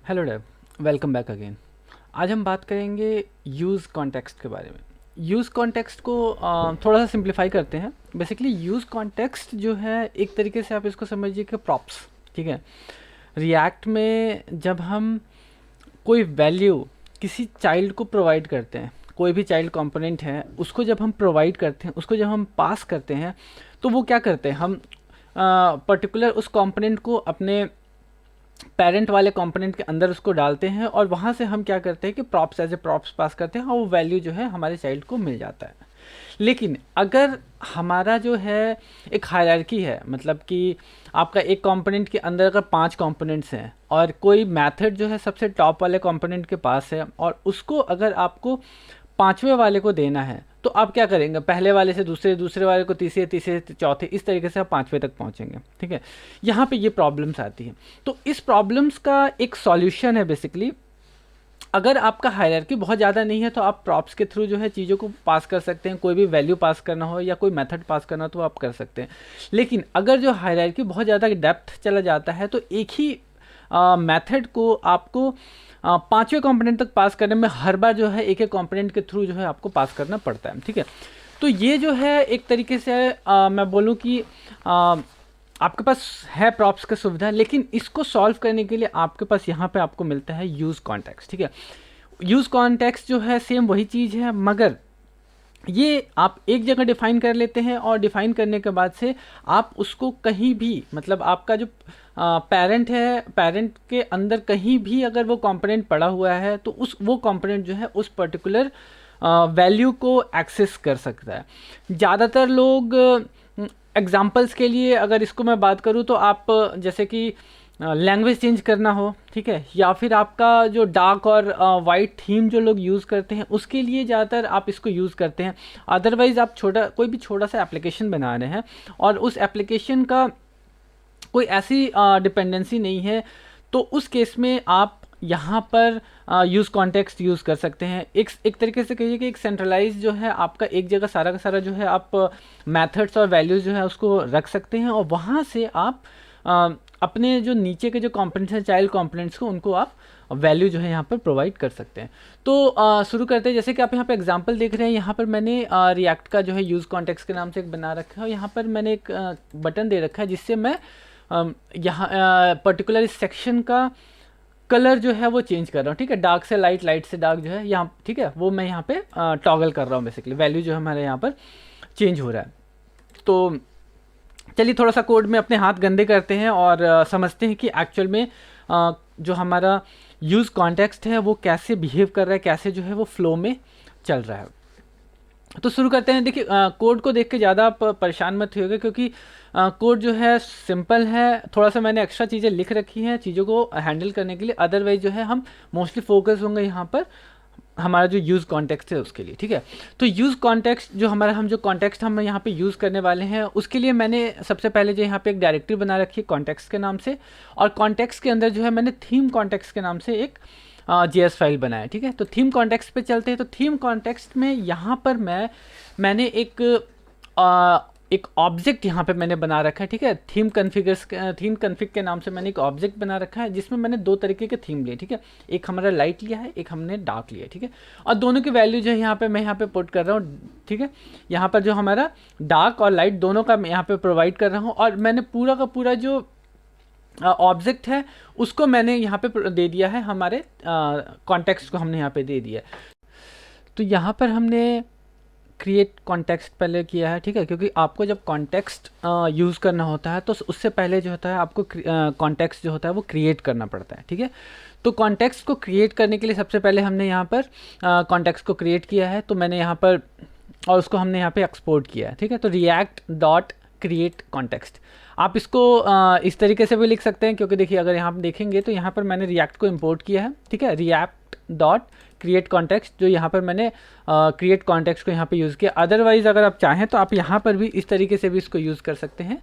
Hello Dave, welcome back again. आज हम बात करेंगे यूज़ कॉन्टेक्स्ट के बारे में। यूज़ कॉन्टेक्स्ट को थोड़ा सा सिंप्लीफाई करते हैं। बेसिकली यूज़ कॉन्टेक्स्ट जो है, एक तरीके से आप इसको समझिए कि प्रॉप्स। ठीक है, रिएक्ट में जब हम कोई वैल्यू किसी चाइल्ड को प्रोवाइड करते हैं, कोई भी चाइल्ड कंपोनेंट है उसको जब हम प्रोवाइड करते हैं, उसको जब हम पास करते हैं, तो वो क्या करते हैं, हम पर्टिकुलर उस कंपोनेंट को अपने पेरेंट वाले कंपोनेंट के अंदर उसको डालते हैं और वहाँ से हम क्या करते हैं कि प्रॉप्स एज ए प्रॉप्स पास करते हैं और वो वैल्यू जो है हमारे चाइल्ड को मिल जाता है। लेकिन अगर हमारा जो है एक हायरार्की है, मतलब कि आपका एक कंपोनेंट के अंदर अगर 5 कंपोनेंट्स हैं और कोई मेथड जो है सबसे टॉप वाले कंपोनेंट के पास है और उसको अगर आपको 5वें वाले को देना है, तो आप क्या करेंगे, पहले वाले से दूसरे, दूसरे वाले को तीसरे, तीसरे से चौथे, इस तरीके से आप 5वें तक पहुंचेंगे। ठीक है, यहाँ पे ये प्रॉब्लम्स आती हैं। तो इस प्रॉब्लम्स का एक सॉल्यूशन है बेसिकली, अगर आपका हायरार्की बहुत ज़्यादा नहीं है तो आप प्रॉप्स के थ्रू जो है चीज़ों को पास कर सकते हैं। कोई भी वैल्यू पास करना हो या कोई मेथड पास करना हो तो आप कर सकते हैं। लेकिन अगर जो हायरार्की बहुत ज़्यादा डेप्थ चला जाता है तो एक ही मेथड को आपको 5वें कंपोनेंट तक पास करने में हर बार जो है एक एक कंपोनेंट के थ्रू जो है आपको पास करना पड़ता है। ठीक है, तो ये जो है एक तरीके से मैं बोलूँ कि आपके पास है प्रॉप्स का सुविधा, लेकिन इसको सॉल्व करने के लिए आपके पास यहाँ पे आपको मिलता है यूज़ कॉन्टेक्स्ट। ठीक है, यूज़ कॉन्टेक्स्ट जो है सेम वही चीज़ है, मगर ये आप एक जगह डिफाइन कर लेते हैं और डिफाइन करने के बाद से आप उसको कहीं भी, मतलब आपका जो पेरेंट है, पेरेंट के अंदर कहीं भी अगर वो कंपोनेंट पड़ा हुआ है तो उस वो कंपोनेंट जो है उस पर्टिकुलर वैल्यू को एक्सेस कर सकता है। ज़्यादातर लोग एग्जांपल्स के लिए अगर इसको मैं बात करूँ तो आप जैसे कि लैंग्वेज चेंज करना हो, ठीक है, या फिर आपका जो डार्क और वाइट थीम जो लोग यूज़ करते हैं उसके लिए ज़्यादातर आप इसको यूज़ करते हैं। अदरवाइज़ आप कोई भी छोटा सा एप्लीकेशन बना रहे हैं और उस एप्लीकेशन का कोई ऐसी डिपेंडेंसी नहीं है, तो उस केस में आप यहाँ पर यूज़ कॉन्टेक्स्ट यूज़ कर सकते हैं। एक तरीके से कहिए कि एक सेंट्रलाइज जो है आपका एक जगह सारा का सारा जो है आप मेथड्स और वैल्यूज़ जो है उसको रख सकते हैं और वहाँ से आप अपने जो नीचे के जो कंपोनेंट्स हैं, चाइल्ड कंपोनेंट्स को, उनको आप वैल्यू जो है यहाँ पर प्रोवाइड कर सकते हैं। तो शुरू करते हैं। जैसे कि आप यहाँ पे एग्जांपल देख रहे हैं, यहाँ पर मैंने रिएक्ट का जो है यूज़ कॉन्टेक्स्ट के नाम से एक बना रखा है और यहाँ पर मैंने एक बटन दे रखा है जिससे मैं यहाँ पर्टिकुलर इस सेक्शन का कलर जो है वो चेंज कर रहा हूँ। ठीक है, डार्क से लाइट, लाइट से डार्क जो है यहाँ, ठीक है, वो मैं यहाँ पे टॉगल कर रहा हूँ। बेसिकली वैल्यू जो है हमारे यहाँ पर चेंज हो रहा है। तो चलिए थोड़ा सा कोड में अपने हाथ गंदे करते हैं और समझते हैं कि एक्चुअल में जो हमारा यूज़ कॉन्टेक्स्ट है वो कैसे बिहेव कर रहा है, कैसे जो है वो फ्लो में चल रहा है। तो शुरू करते हैं। देखिए, कोड को देख के ज़्यादा आप परेशान मत होइएगा क्योंकि कोड जो है सिंपल है। थोड़ा सा मैंने एक्स्ट्रा चीज़ें लिख रखी हैं चीज़ों को हैंडल करने के लिए, अदरवाइज जो है हम मोस्टली फोकस होंगे यहाँ पर हमारा जो यूज़ कॉन्टेक्स्ट है उसके लिए। ठीक है, तो यूज़ कॉन्टेक्स्ट जो हमारा, हम जो कॉन्टेक्स्ट हम यहाँ पे यूज़ करने वाले हैं उसके लिए मैंने सबसे पहले जो यहाँ पे एक डायरेक्टरी बना रखी है कॉन्टेक्स्ट के नाम से, और कॉन्टेक्स्ट के अंदर जो है मैंने थीम कॉन्टेक्स्ट के नाम से एक JS फाइल बनाया। ठीक है, तो थीम कॉन्टेक्स्ट पे चलते हैं। तो थीम कॉन्टेक्स्ट में यहाँ पर मैंने एक ऑब्जेक्ट यहाँ पे मैंने बना रखा है। ठीक है, थीम कन्फिग के नाम से मैंने एक ऑब्जेक्ट बना रखा है जिसमें मैंने 2 तरीके के थीम लिए। ठीक है, एक हमारा लाइट लिया है, एक हमने डार्क लिया है। ठीक है, और दोनों की वैल्यू जो है यहाँ पे मैं यहाँ पे पुट कर रहा हूँ। ठीक है, यहाँ पर जो हमारा डार्क और लाइट दोनों का मैं यहाँ पे प्रोवाइड कर रहा हूँ और मैंने पूरा का पूरा जो ऑब्जेक्ट है उसको मैंने यहाँ पे दे दिया है, हमारे कॉन्टेक्स्ट को हमने यहाँ पे दे दिया है। तो यहाँ पर हमने क्रिएट कॉन्टेक्स्ट पहले किया है। ठीक है, क्योंकि आपको जब कॉन्टेक्स्ट यूज़ करना होता है तो उससे पहले जो होता है आपको कॉन्टेक्स्ट जो होता है वो क्रिएट करना पड़ता है। ठीक है, तो कॉन्टेक्स्ट को क्रिएट करने के लिए सबसे पहले हमने यहाँ पर कॉन्टेक्स्ट को क्रिएट किया है, तो मैंने यहाँ पर, और उसको हमने यहाँ पे एक्सपोर्ट किया है। ठीक है, तो रिएक्ट डॉट क्रिएट कॉन्टेक्स्ट, आप इसको इस तरीके से भी लिख सकते हैं क्योंकि देखिए अगर यहाँ पर देखेंगे तो यहाँ पर मैंने रिएक्ट को इम्पोर्ट किया है। ठीक है, रिएक्ट डॉट क्रिएट कॉन्टेक्स्ट, जो यहाँ पर मैंने क्रिएट कॉन्टेक्स्ट को यहाँ पे यूज़ किया। अदरवाइज़ अगर आप चाहें तो आप यहाँ पर भी इस तरीके से भी इसको यूज़ कर सकते हैं।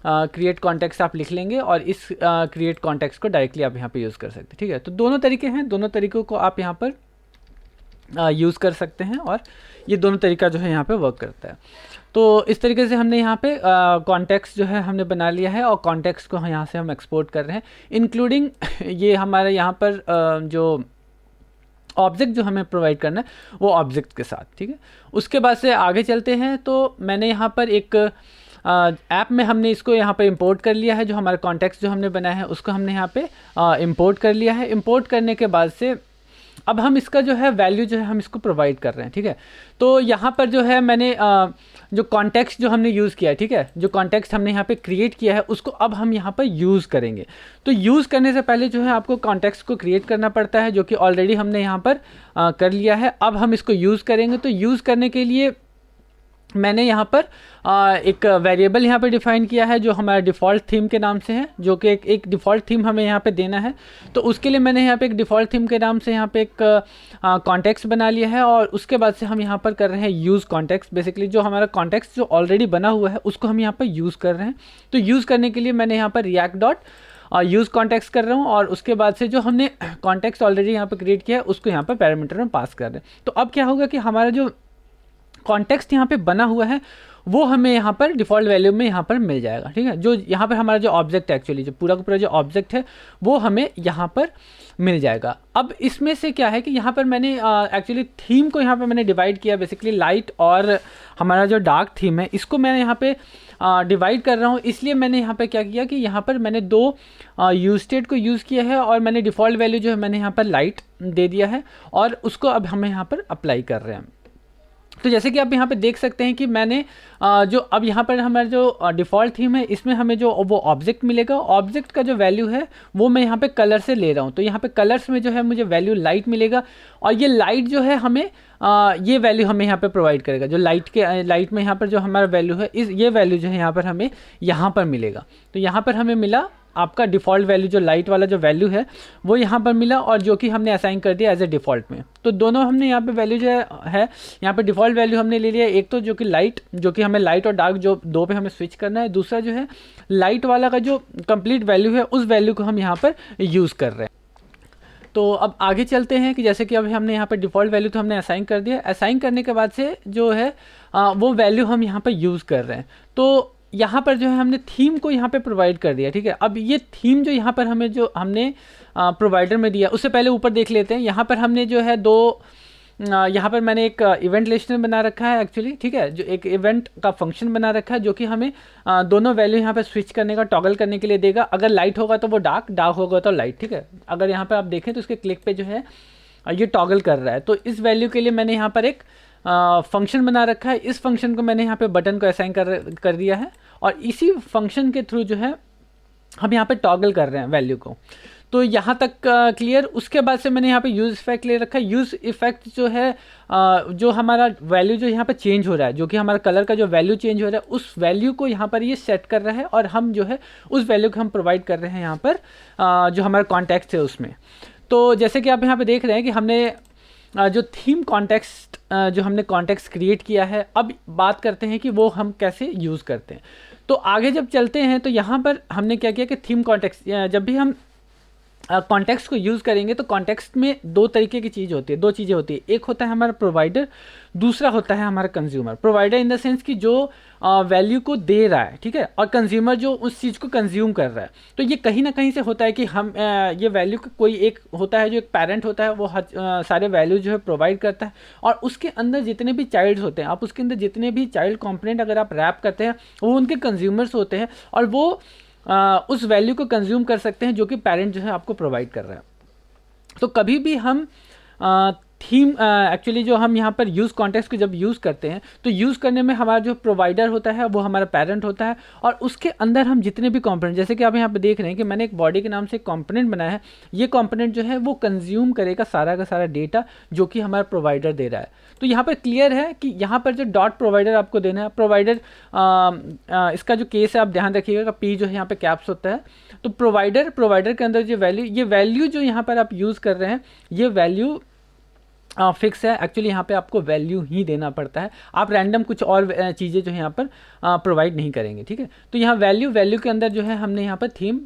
क्रिएट कॉन्टेक्स्ट आप लिख लेंगे और इस क्रिएट कॉन्टेक्स्ट को डायरेक्टली आप यहाँ पे यूज़ कर सकते हैं। ठीक है, तो दोनों तरीके हैं, दोनों तरीक़ों को आप यहाँ पर यूज़ कर सकते हैं, और ये दोनों तरीका जो है यहाँ पे वर्क करता है। तो इस तरीके से हमने यहाँ पे कॉन्टेक्स्ट जो है हमने बना लिया है, और कॉन्टेक्स्ट को यहाँ से हम एक्सपोर्ट कर रहे हैं, इंक्लूडिंग ये हमारे यहाँ पर जो ऑब्जेक्ट जो हमें प्रोवाइड करना है वो ऑब्जेक्ट के साथ, ठीक है। उसके बाद से आगे चलते हैं, तो मैंने यहाँ पर एक ऐप में हमने इसको यहाँ पे इंपोर्ट कर लिया है, जो हमारा कॉन्टेक्स्ट जो हमने बनाया है उसको हमने यहाँ पे इंपोर्ट कर लिया है। इंपोर्ट करने के बाद से अब हम इसका जो है वैल्यू जो है हम इसको प्रोवाइड कर रहे हैं, ठीक है। तो यहाँ पर जो है मैंने जो कॉन्टेक्स्ट जो हमने यूज़ किया है, ठीक है, जो कॉन्टेक्स्ट हमने यहाँ पे क्रिएट किया है उसको अब हम यहाँ पर यूज़ करेंगे। तो यूज़ करने से पहले जो है आपको कॉन्टेक्स्ट को क्रिएट करना पड़ता है, जो कि ऑलरेडी हमने यहाँ पर कर लिया है। अब हम इसको यूज़ करेंगे, तो यूज़ करने के लिए मैंने यहाँ पर एक वेरिएबल यहाँ पे डिफाइन किया है, जो हमारा डिफ़ॉल्ट थीम के नाम से है, जो कि एक डिफ़ॉल्ट थीम हमें यहाँ पे देना है। तो उसके लिए मैंने यहाँ पे एक डिफ़ॉल्ट थीम के नाम से यहाँ पे एक कॉन्टेक्स्ट बना लिया है, और उसके बाद से हम यहाँ पर कर रहे हैं यूज़ कॉन्टेक्स्ट। बेसिकली जो हमारा कॉन्टेक्स्ट जो ऑलरेडी बना हुआ है उसको हम यहाँ पर यूज़ कर रहे हैं। तो यूज़ करने के लिए मैंने यहाँ पर रिएक्ट डॉट यूज़ कॉन्टेक्स्ट कर रहा हूँ, और उसके बाद से जो हमने कॉन्टेक्स्ट ऑलरेडी यहाँ पर क्रिएट किया है उसको यहाँ पर पैरामीटर में पास कर रहे हैं। तो अब क्या होगा कि हमारा जो कॉन्टेक्स्ट यहाँ पे बना हुआ है वो हमें यहाँ पर डिफ़ॉल्ट वैल्यू में यहाँ पर मिल जाएगा, ठीक है। जो यहाँ पर हमारा जो ऑब्जेक्ट है, एक्चुअली जो पूरा का पूरा जो ऑब्जेक्ट है वो हमें यहाँ पर मिल जाएगा। अब इसमें से क्या है कि यहाँ पर मैंने एक्चुअली थीम को यहाँ पर मैंने डिवाइड किया, बेसिकली लाइट और हमारा जो डार्क थीम है इसको मैं यहाँ पे डिवाइड कर रहा हूँ। इसलिए मैंने यहाँ पे क्या किया कि यहाँ पर मैंने दो यूज स्टेट को यूज़ किया है, और मैंने डिफ़ॉल्ट वैल्यू जो है मैंने यहाँ पर लाइट दे दिया है, और उसको अब हम यहाँ पर अप्लाई कर रहे हैं। तो जैसे कि आप यहाँ पे देख सकते हैं कि मैंने जो अब यहाँ पर हमारा जो डिफ़ॉल्ट थीम है इसमें हमें जो वो ऑब्जेक्ट मिलेगा, ऑब्जेक्ट का जो वैल्यू है वो मैं यहाँ पे कलर से ले रहा हूँ। तो यहाँ पे कलर्स में जो है मुझे वैल्यू लाइट मिलेगा, और ये लाइट जो है हमें ये वैल्यू हमें यहाँ पे प्रोवाइड करेगा। जो लाइट में यहाँ पर जो हमारा वैल्यू है ये वैल्यू जो है यहाँ पर हमें यहाँ पर मिलेगा। तो यहाँ पर हमें मिला आपका डिफ़ॉल्ट वैल्यू, जो लाइट वाला जो वैल्यू है वो यहाँ पर मिला, और जो कि हमने असाइन कर दिया एज ए डिफ़ॉल्ट में। तो दोनों हमने यहाँ पे वैल्यू जो है यहाँ पे डिफ़ॉल्ट वैल्यू हमने ले लिया, एक तो जो कि लाइट, जो कि हमें लाइट और डार्क जो दो पे हमें स्विच करना है, दूसरा जो है लाइट वाला का जो कंप्लीट वैल्यू है उस वैल्यू को हम यहाँ पर यूज़ कर रहे हैं। तो अब आगे चलते हैं कि जैसे कि अभी हमने यहाँ पर डिफ़ॉल्ट वैल्यू तो हमने असाइन कर दिया, असाइन करने के बाद से जो है वो वैल्यू हम यहाँ पर यूज़ कर रहे हैं। तो यहाँ पर जो है हमने थीम को यहाँ पे प्रोवाइड कर दिया, ठीक है। अब ये थीम जो यहाँ पर हमें जो हमने प्रोवाइडर में दिया, उससे पहले ऊपर देख लेते हैं। यहाँ पर हमने जो है यहाँ पर मैंने एक इवेंट लिस्टनर बना रखा है एक्चुअली, ठीक है, जो एक इवेंट का फंक्शन बना रखा है, जो कि हमें दोनों वैल्यू यहाँ पे स्विच करने का, टॉगल करने के लिए देगा। अगर लाइट होगा तो वो डार्क होगा तो लाइट, ठीक है। अगर यहाँ पर आप देखें तो इसके क्लिक पे जो है ये टॉगल कर रहा है। तो इस वैल्यू के लिए मैंने यहाँ पर एक फंक्शन बना रखा है। इस फंक्शन को मैंने यहाँ पे बटन को असाइन कर दिया है, और इसी फंक्शन के थ्रू जो है हम यहाँ पे टॉगल कर रहे हैं वैल्यू को। तो यहाँ तक क्लियर। उसके बाद से मैंने यहाँ पे यूज़ इफेक्ट ले रखा है। यूज़ इफेक्ट जो है जो हमारा वैल्यू जो यहाँ पे चेंज हो रहा है, जो कि हमारा कलर का जो वैल्यू चेंज हो रहा है, उस वैल्यू को यहाँ पर ये सेट कर रहा है, और हम जो है उस वैल्यू को हम प्रोवाइड कर रहे हैं यहाँ पर जो हमारा कॉन्टेक्स्ट है उसमें। तो जैसे कि आप यहाँ पे देख रहे हैं कि हमने जो थीम कॉन्टेक्स्ट जो हमने कॉन्टेक्स्ट क्रिएट किया है, अब बात करते हैं कि वो हम कैसे यूज़ करते हैं। तो आगे जब चलते हैं तो यहाँ पर हमने क्या किया कि थीम कॉन्टेक्स्ट, जब भी हम कॉन्टेक्स्ट को यूज़ करेंगे तो कॉन्टेक्स्ट में दो तरीके की चीज़ होती है, दो चीज़ें होती है। एक होता है हमारा प्रोवाइडर, दूसरा होता है हमारा consumer. Provider in the sense कि जो वैल्यू को दे रहा है, ठीक है, और कंज्यूमर जो उस चीज़ को कंज्यूम कर रहा है। तो ये कहीं ना कहीं से होता है कि हम ये वैल्यू का कोई एक होता है जो एक पेरेंट होता है, वो सारे वैल्यू जो है प्रोवाइड करता है, और उसके अंदर जितने भी चाइल्ड्स होते हैं, आप उसके अंदर जितने भी चाइल्ड कंपोनेंट अगर आप रैप करते हैं वो उनके कंज्यूमर्स होते हैं, और वो उस वैल्यू को कंज्यूम कर सकते हैं जो कि पेरेंट जो है आपको प्रोवाइड कर रहा है। तो कभी भी हम थीम एक्चुअली जो हम यहाँ पर यूज़ कॉन्टेक्स्ट को जब यूज़ करते हैं तो यूज़ करने में हमारा जो प्रोवाइडर होता है वो हमारा पेरेंट होता है, और उसके अंदर हम जितने भी कंपोनेंट, जैसे कि आप यहाँ पे देख रहे हैं कि मैंने एक बॉडी के नाम से एक कंपोनेंट बनाया है। ये कंपोनेंट जो है वो कंज्यूम करेगा सारा का सारा डेटा जो कि हमारा प्रोवाइडर दे रहा है। तो यहाँ पर क्लियर है कि यहाँ पर जो डॉट प्रोवाइडर आपको देना है, प्रोवाइडर इसका जो केस है आप ध्यान रखिएगा, पी जो है यहाँ पे कैप्स होता है। तो प्रोवाइडर के अंदर जो ये वैल्यू जो यहाँ पर आप यूज़ कर रहे हैं, ये वैल्यू फिक्स है। एक्चुअली यहाँ पे आपको वैल्यू ही देना पड़ता है, आप रैंडम कुछ और चीज़ें जो है यहाँ पर प्रोवाइड नहीं करेंगे, ठीक है। तो यहाँ वैल्यू के अंदर जो है हमने यहाँ पर थीम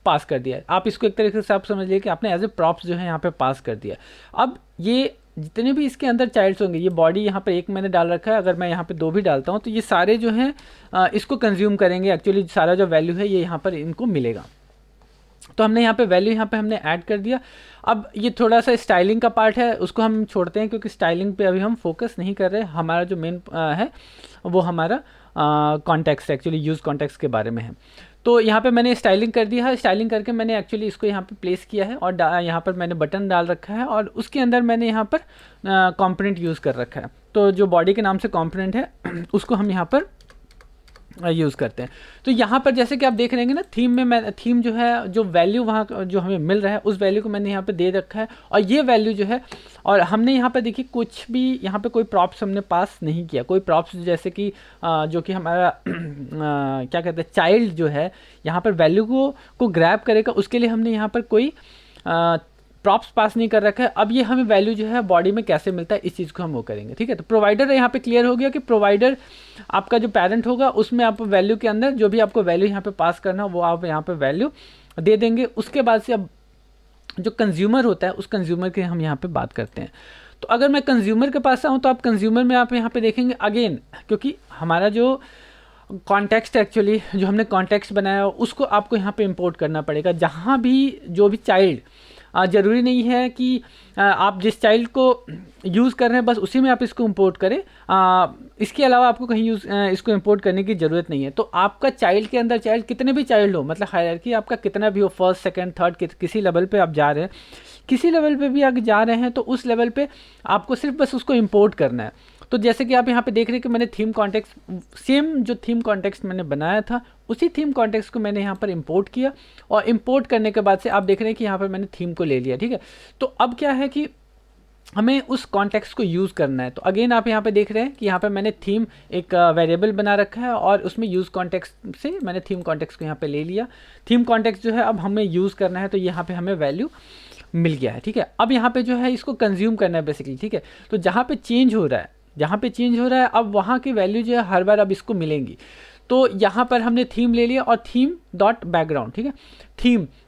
पास कर दिया है। आप इसको एक तरीके से आप समझ लीजिए कि आपने एज ए प्रॉप्स जो है यहाँ पे पास कर दिया। अब ये जितने भी इसके अंदर चाइल्ड्स होंगे, ये बॉडी यहाँ पर एक मैंने डाल रखा है, अगर मैं यहाँ पे 2 भी डालता हूँ तो ये सारे जो हैं इसको कंज्यूम करेंगे। एक्चुअली सारा जो वैल्यू है ये यहाँ पर इनको मिलेगा। तो हमने यहाँ पे वैल्यू यहाँ पे हमने ऐड कर दिया। अब ये थोड़ा सा स्टाइलिंग का पार्ट है, उसको हम छोड़ते हैं क्योंकि स्टाइलिंग पे अभी हम फोकस नहीं कर रहे। हमारा जो मेन है वो हमारा कॉन्टेक्स्ट, एक्चुअली यूज़ कॉन्टेक्स्ट के बारे में है। तो यहाँ पे मैंने स्टाइलिंग कर दिया है। स्टाइलिंग करके मैंने एक्चुअली इसको यहाँ पे प्लेस किया है और यहाँ पर मैंने बटन डाल रखा है और उसके अंदर मैंने यहाँ पर कंपोनेंट यूज़ कर रखा है। तो जो बॉडी के नाम से कंपोनेंट है उसको हम यहाँ पर यूज़ करते हैं। तो यहाँ पर जैसे कि आप देख रहे हैं ना, थीम में मैं थीम जो है, जो वैल्यू वहाँ जो हमें मिल रहा है उस वैल्यू को मैंने यहाँ पे दे रखा है और ये वैल्यू जो है, और हमने यहाँ पे देखिए कुछ भी यहाँ पे कोई प्रॉप्स हमने पास नहीं किया। कोई प्रॉप्स जैसे कि जो कि हमारा क्या कहते हैं, चाइल्ड जो है यहाँ पर वैल्यू को ग्रैब करेगा, उसके लिए हमने यहाँ पर कोई प्रॉप्स पास नहीं कर रखा है। अब ये हमें वैल्यू जो है बॉडी में कैसे मिलता है, इस चीज़ को हम वो करेंगे। ठीक है, तो प्रोवाइडर यहाँ पे क्लियर हो गया कि प्रोवाइडर आपका जो पेरेंट होगा उसमें आप वैल्यू के अंदर जो भी आपको वैल्यू यहाँ पे पास करना वो आप यहाँ पे वैल्यू दे देंगे। उसके बाद से अब जो कंज्यूमर होता है उस कंज्यूमर की हम यहाँ पे बात करते हैं। तो अगर मैं कंज्यूमर के पास आऊँ तो आप कंज्यूमर में आप यहाँ पे देखेंगे अगेन, क्योंकि हमारा जो कॉन्टेक्स्ट एक्चुअली जो हमने कॉन्टेक्स्ट बनाया उसको आपको यहाँ पे इंपोर्ट करना पड़ेगा। जहाँ भी जो भी चाइल्ड, ज़रूरी नहीं है कि आप जिस चाइल्ड को यूज़ कर रहे हैं बस उसी में आप इसको इंपोर्ट करें, इसके अलावा आपको कहीं इसको इंपोर्ट करने की ज़रूरत नहीं है। तो आपका चाइल्ड के अंदर चाइल्ड कितने भी चाइल्ड हो, मतलब हायरार्की आपका कितना भी हो, फर्स्ट सेकंड थर्ड, किसी लेवल पे आप जा रहे हैं, किसी लेवल पे भी अगर जा रहे हैं तो उस लेवल पे आपको सिर्फ बस उसको इंपोर्ट करना है। तो जैसे कि आप यहाँ पे देख रहे हैं कि मैंने थीम कॉन्टेक्स्ट, सेम जो थीम कॉन्टेक्स्ट मैंने बनाया था उसी थीम कॉन्टेक्स्ट को मैंने यहाँ पर इंपोर्ट किया और इंपोर्ट करने के बाद से आप देख रहे हैं कि यहाँ पर मैंने थीम को ले लिया। ठीक है, तो अब क्या है कि हमें उस कॉन्टेक्स्ट को यूज़ करना है। तो अगेन आप यहाँ पे देख रहे हैं कि यहाँ पे मैंने थीम एक वेरिएबल बना रखा है और उसमें यूज़ कॉन्टेक्स्ट से मैंने थीम कॉन्टेक्स्ट को यहाँ पे ले लिया। थीम कॉन्टेक्स्ट जो है अब हमें यूज़ करना है, तो यहाँ पे हमें वैल्यू मिल गया है। ठीक है, अब यहाँ पे जो है इसको कंज्यूम करना है बेसिकली। ठीक है, तो जहाँ पे चेंज हो रहा है, जहाँ पे चेंज हो रहा है अब वहाँ की वैल्यू जो है हर बार अब इसको मिलेंगी। तो यहाँ पर हमने थीम ले लिया और थीम डॉट बैकग्राउंड। ठीक है,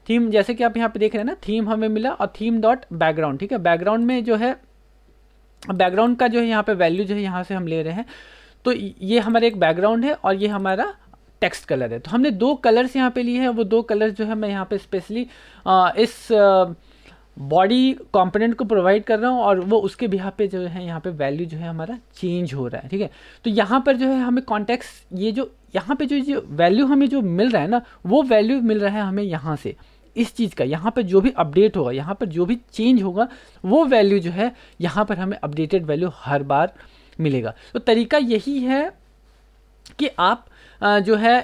थीम जैसे कि आप यहाँ पे देख रहे हैं ना, थीम हमें मिला और थीम डॉट बैकग्राउंड। ठीक है, बैकग्राउंड में जो है, बैकग्राउंड का जो है यहाँ पे वैल्यू जो है यहाँ से हम ले रहे हैं। तो ये हमारा एक बैकग्राउंड है और ये हमारा टेक्स्ट कलर है। तो हमने 2 कलर्स यहाँ पे लिए हैं, वो 2 कलर्स जो है मैं यहाँ पे स्पेशली इस बॉडी कंपोनेंट को प्रोवाइड कर रहा हूँ और वो उसके बिहार पे जो है यहाँ पे वैल्यू जो है हमारा चेंज हो रहा है। ठीक है, तो यहाँ पर जो है हमें कॉन्टेक्स्ट, ये जो यहाँ पे जो वैल्यू हमें जो मिल रहा है ना, वो वैल्यू मिल रहा है हमें यहाँ से, इस चीज़ का। यहाँ पर जो भी अपडेट होगा, यहाँ पर जो भी चेंज होगा, वो वैल्यू जो है यहाँ पर हमें अपडेटेड वैल्यू हर बार मिलेगा। तो तरीका यही है कि आप जो है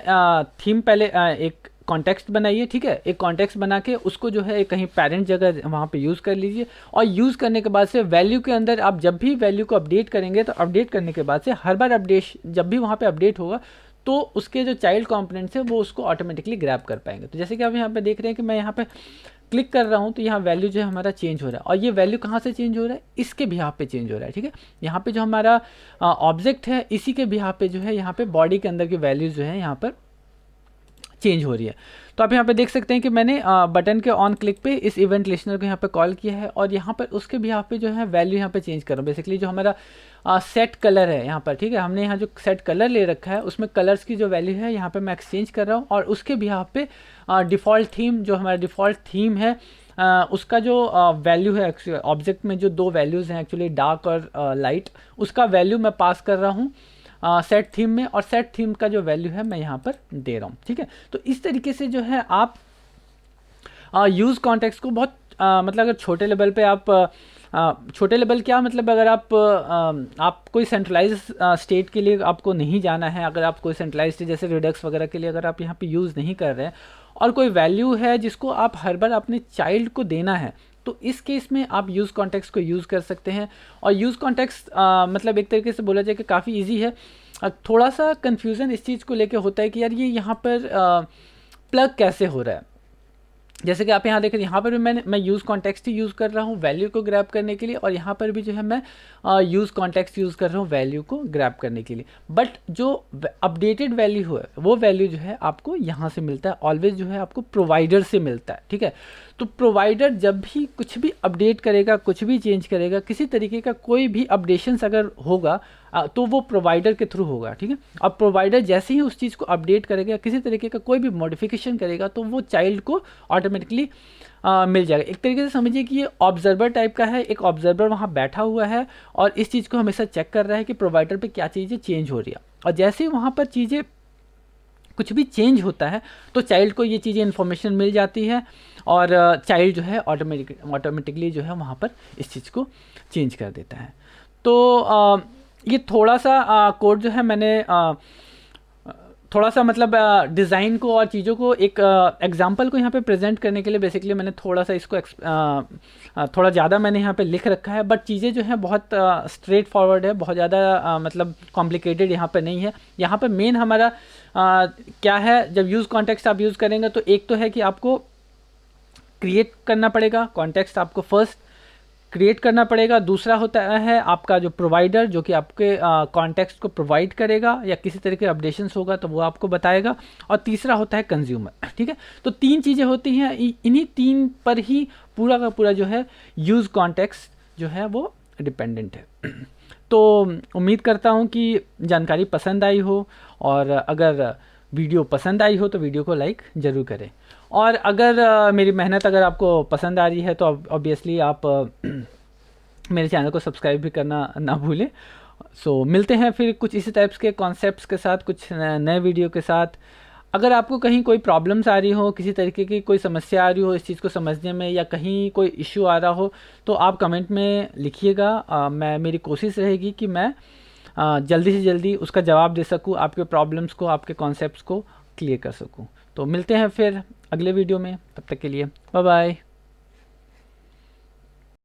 थीम पहले एक कॉन्टेक्स्ट बनाइए। ठीक है, एक कॉन्टेक्स्ट बना के उसको जो है कहीं पेरेंट जगह वहाँ पे यूज़ कर लीजिए और यूज़ करने के बाद से वैल्यू के अंदर आप जब भी वैल्यू को अपडेट करेंगे तो अपडेट करने के बाद से हर बार अपडेट, जब भी वहाँ पे अपडेट होगा तो उसके जो चाइल्ड कॉम्पोनेंट्स है वो उसको ऑटोमेटिकली ग्रैब कर पाएंगे। तो जैसे कि आप यहाँ पे देख रहे हैं कि मैं यहाँ पे क्लिक कर रहा हूँ तो यहाँ वैल्यू जो है हमारा चेंज हो रहा है और ये वैल्यू कहाँ से चेंज हो रहा है, इसके बिहाफ पे चेंज हो रहा है। ठीक है, यहाँ पे जो हमारा ऑब्जेक्ट है इसी के बिहाफ पे जो है यहाँ पे बॉडी के अंदर की वैल्यूज जो है यहाँ पर चेंज हो रही है। तो आप यहाँ पे देख सकते हैं कि मैंने बटन के ऑन क्लिक पे इस इवेंट लिस्टनर को यहाँ पे कॉल किया है और यहाँ पर उसके बिहाफ पे जो है वैल्यू यहाँ पे चेंज कर रहा हूँ। बेसिकली जो हमारा सेट कलर है यहाँ पर, ठीक है, हमने यहाँ जो सेट कलर ले रखा है उसमें कलर्स की जो वैल्यू है यहाँ पे मैं एक्सचेंज कर रहा हूँ और उसके बिहाफ पे डिफ़ॉल्ट थीम, जो हमारा डिफ़ॉल्ट थीम है उसका जो वैल्यू है ऑब्जेक्ट में जो 2 वैल्यूज़ हैं एक्चुअली डार्क और लाइट, उसका वैल्यू मैं पास कर रहा हूँ सेट थीम में और सेट थीम का जो वैल्यू है मैं यहाँ पर दे रहा हूँ। ठीक है, तो इस तरीके से जो है आप यूज़ कॉन्टेक्स्ट को बहुत मतलब अगर छोटे लेवल पे आप छोटे लेवल क्या मतलब अगर आप कोई सेंट्रलाइज स्टेट के लिए आपको नहीं जाना है, अगर आप कोई सेंट्रलाइज स्टेट जैसे रिडक्स वगैरह के लिए अगर आप यहाँ पे यूज़ नहीं कर रहे हैं और कोई वैल्यू है जिसको आप हर बार अपने चाइल्ड को देना है, तो इस केस में आप यूज़ कॉन्टेक्स्ट को यूज़ कर सकते हैं। और यूज़ कॉन्टेक्स्ट मतलब एक तरीके से बोला जाए कि काफ़ी इजी है। थोड़ा सा कन्फ्यूज़न इस चीज़ को लेके होता है कि यार ये यहाँ पर प्लग कैसे हो रहा है। जैसे कि आप यहाँ देखें, यहाँ पर भी मैं यूज़ कॉन्टेक्स्ट ही यूज़ कर रहा हूँ वैल्यू को ग्रैब करने के लिए, और यहाँ पर भी जो है मैं यूज़ कॉन्टेक्स्ट यूज़ कर रहा हूँ वैल्यू को ग्रैब करने के लिए। बट जो अपडेटेड वैल्यू है वो वैल्यू जो है आपको यहाँ से मिलता है, ऑलवेज जो है आपको प्रोवाइडर से मिलता है, ठीक है। तो प्रोवाइडर जब भी कुछ भी अपडेट करेगा, कुछ भी चेंज करेगा, किसी तरीके का कोई भी अपडेशंस अगर होगा तो वो प्रोवाइडर के थ्रू होगा, ठीक है। अब प्रोवाइडर जैसे ही उस चीज़ को अपडेट करेगा, किसी तरीके का कोई भी मॉडिफिकेशन करेगा, तो वो चाइल्ड को ऑटोमेटिकली मिल जाएगा। एक तरीके से समझिए कि ये ऑब्जर्वर टाइप का है, एक ऑब्जर्वर वहाँ बैठा हुआ है और इस चीज़ को हमेशा चेक कर रहा है कि प्रोवाइडर पे क्या चीज़ें चेंज हो रही है, और जैसे ही वहाँ पर चीज़ें कुछ भी चेंज होता है तो चाइल्ड को ये चीज़ें इन्फॉर्मेशन मिल जाती है, और चाइल्ड जो है ऑटोमेटिकली जो है वहाँ पर इस चीज़ को चेंज कर देता है। तो ये थोड़ा सा कोड जो है मैंने थोड़ा सा मतलब डिज़ाइन को और चीज़ों को एक एग्जांपल को यहाँ पे प्रेजेंट करने के लिए बेसिकली मैंने थोड़ा सा इसको थोड़ा ज़्यादा मैंने यहाँ पे लिख रखा है, बट चीज़ें जो है बहुत स्ट्रेट फॉरवर्ड है, बहुत ज़्यादा मतलब कॉम्प्लिकेटेड यहाँ पे नहीं है। यहाँ पे मेन हमारा क्या है, जब यूज़ कॉन्टेक्स्ट आप यूज़ करेंगे तो एक तो है कि आपको क्रिएट करना पड़ेगा कॉन्टेक्स्ट, आपको फर्स्ट क्रिएट करना पड़ेगा। दूसरा होता है आपका जो प्रोवाइडर, जो कि आपके कॉन्टेक्स्ट को प्रोवाइड करेगा या किसी तरह के अपडेशंस होगा तो वो आपको बताएगा। और तीसरा होता है कंज्यूमर, ठीक है। तो तीन चीज़ें होती हैं, इन्हीं तीन पर ही पूरा का पूरा जो है यूज़ कॉन्टेक्स्ट जो है वो डिपेंडेंट है। तो उम्मीद करता हूँ कि जानकारी पसंद आई हो, और अगर वीडियो पसंद आई हो तो वीडियो को लाइक ज़रूर करें, और अगर मेरी मेहनत अगर आपको पसंद आ रही है तो ऑब्वियसली आप मेरे चैनल को सब्सक्राइब भी करना ना भूलें। सो मिलते हैं फिर कुछ इसी टाइप्स के कॉन्सेप्ट्स के साथ, कुछ नए वीडियो के साथ। अगर आपको कहीं कोई प्रॉब्लम्स आ रही हो, किसी तरीके की कोई समस्या आ रही हो इस चीज़ को समझने में, या कहीं कोई इश्यू आ रहा हो, तो आप कमेंट में लिखिएगा। मेरी कोशिश रहेगी कि मैं जल्दी से जल्दी उसका जवाब दे सकूँ, आपके प्रॉब्लम्स को, आपके कॉन्सेप्ट्स को क्लियर कर सकूँ। तो मिलते हैं फिर अगले वीडियो में, तब तक के लिए बाय बाय।